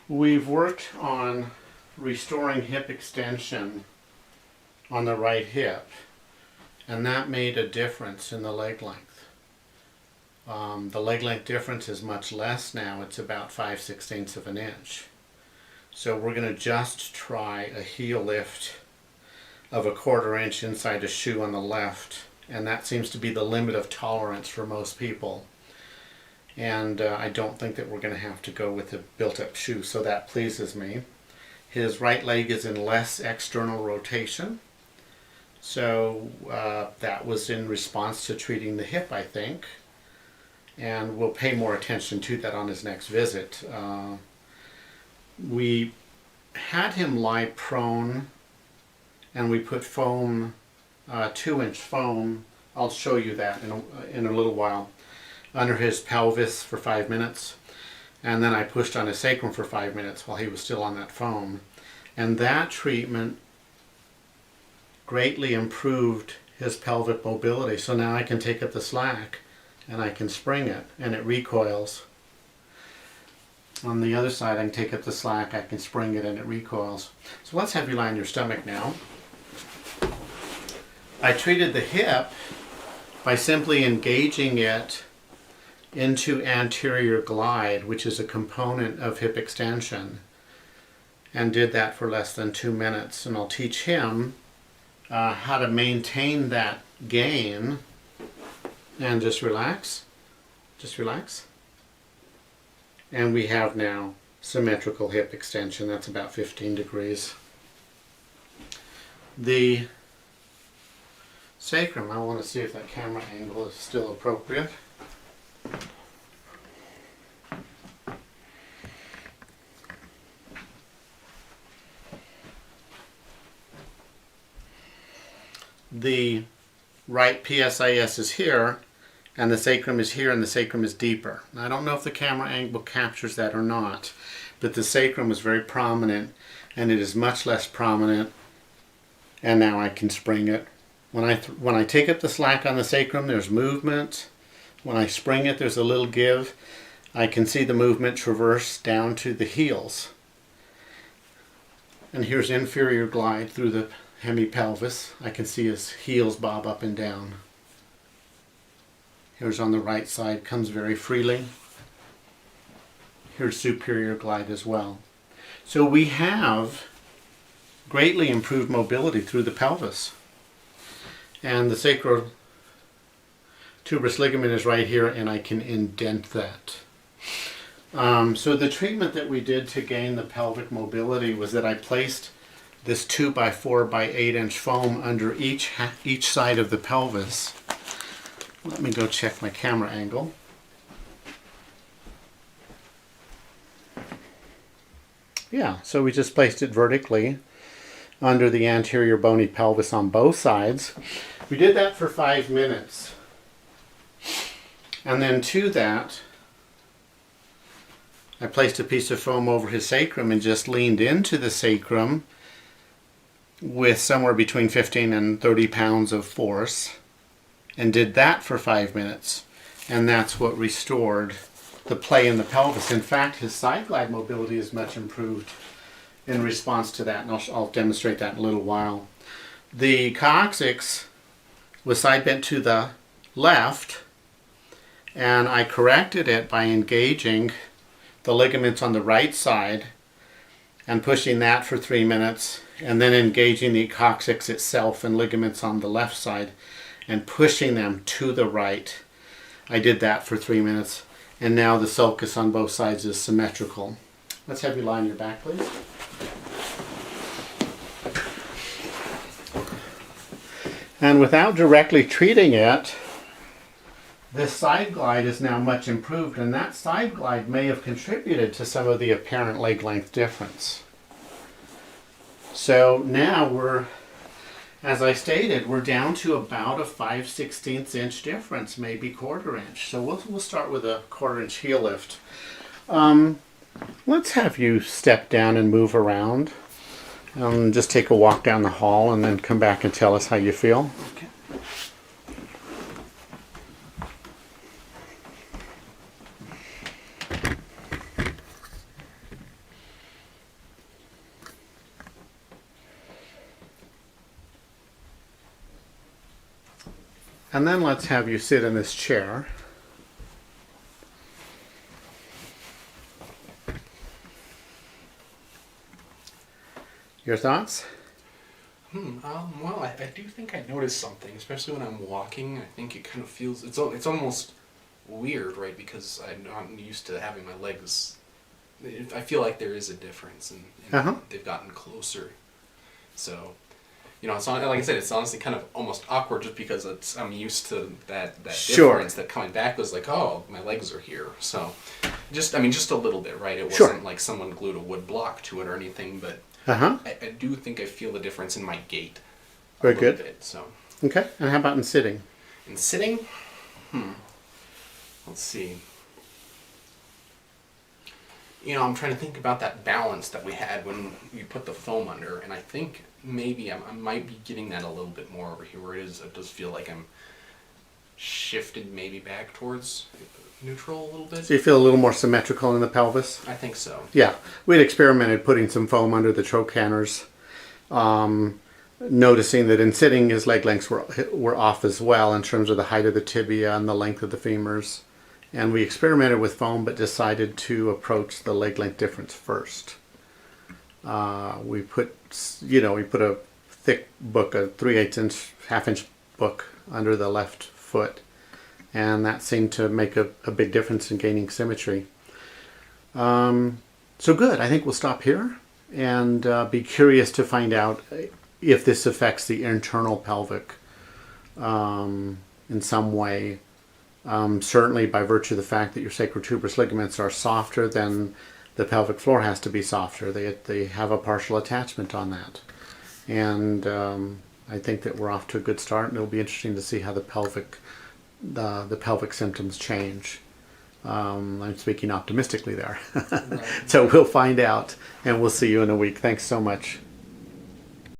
We've worked on restoring hip extension on the right hip, and that made a difference in the leg length. The leg length difference is much less now. It's about 5/16 of an inch. So we're going to just try a heel lift of 1/4 inch inside a shoe on the left, and that seems to be the limit of tolerance for most people. And I don't think that we're going to have to go with a built-up shoe, so that pleases me. His right leg is in less external rotation, so that was in response to treating the hip, I think, and we'll pay more attention to that on his next visit. We had him lie prone, and we put foam, 2-inch foam, I'll show you that in a little while, under his pelvis for 5 minutes, and then I pushed on his sacrum for 5 minutes while he was still on that foam. And that treatment greatly improved his pelvic mobility. So now I can take up the slack and I can spring it and it recoils. On the other side, I can take up the slack, I can spring it and it recoils. So let's have you lie on your stomach now. I treated the hip by simply engaging it into anterior glide, which is a component of hip extension, and did that for less than 2 minutes. And I'll teach him how to maintain that gain. And just relax, just relax. And we have now symmetrical hip extension. That's about 15 degrees. The sacrum, I want to see if that camera angle is still appropriate. The right PSIS is here, and the sacrum is here, and the sacrum is deeper. I don't know if the camera angle captures that or not, but the sacrum is very prominent, and it is much less prominent, and now I can spring it. When I take up the slack on the sacrum, there's movement. When I spring it, there's a little give. I can see the movement traverse down to the heels. And here's inferior glide through the hemipelvis. I can see his heels bob up and down. Here's on the right side, comes very freely. Here's superior glide as well. So we have greatly improved mobility through the pelvis. And the sacral tuberous ligament is right here, and I can indent that. So the treatment that we did to gain the pelvic mobility was that I placed this 2x4 by 8-inch foam under each side of the pelvis. Let me go check my camera angle. Yeah, so we just placed it vertically under the anterior bony pelvis on both sides. We did that for 5 minutes. And then to that, I placed a piece of foam over his sacrum and just leaned into the sacrum with somewhere between 15 and 30 pounds of force, and did that for 5 minutes. And that's what restored the play in the pelvis. In fact, his side glide mobility is much improved in response to that, and I'll demonstrate that in a little while. The coccyx was side bent to the left, and I corrected it by engaging the ligaments on the right side and pushing that for 3 minutes, and then engaging the coccyx itself and ligaments on the left side and pushing them to the right. I did that for 3 minutes, and now the sulcus on both sides is symmetrical. Let's have you lie on your back, please. And without directly treating it, this side glide is now much improved, and that side glide may have contributed to some of the apparent leg length difference. So now we're, as I stated, we're down to about a 5/16 inch difference, maybe 1/4 inch. So we'll start with a 1/4 inch heel lift. Let's have you step down and move around. Just take a walk down the hall and then come back and tell us how you feel. Okay. And then let's have you sit in this chair. Your thoughts? Well, I do think I noticed something, especially when I'm walking. I think it kind of feels, it's almost weird, right? Because I'm not used to having my legs. I feel like there is a difference, and they've gotten closer. So, it's like I said, it's honestly kind of almost awkward just because I'm used to that Sure. difference. That coming back was like, oh, my legs are here. So, just a little bit, right? It wasn't like someone glued a wood block to it or anything, but I do think I feel the difference in my gait. Very good. Bit, so. Okay, and how about in sitting? In sitting? Let's see. I'm trying to think about that balance that we had when we put the foam under, and I think maybe I might be getting that a little bit more over here, where it does feel like I'm shifted maybe back towards neutral a little bit. So you feel a little more symmetrical in the pelvis? I think so. Yeah. We'd experimented putting some foam under the trochanters, noticing that in sitting his leg lengths were off as well in terms of the height of the tibia and the length of the femurs. And we experimented with foam but decided to approach the leg length difference first. We put a thick book, a 3/8 inch, half-inch book under the left foot, and that seemed to make a big difference in gaining symmetry. So good. I think we'll stop here and be curious to find out if this affects the internal pelvic in some way. Certainly by virtue of the fact that your sacrotuberous ligaments are softer, then the pelvic floor has to be softer. They have a partial attachment on that. And I think that we're off to a good start, and it'll be interesting to see how the pelvic symptoms change. I'm speaking optimistically there. Right. So we'll find out, and we'll see you in a week. Thanks so much.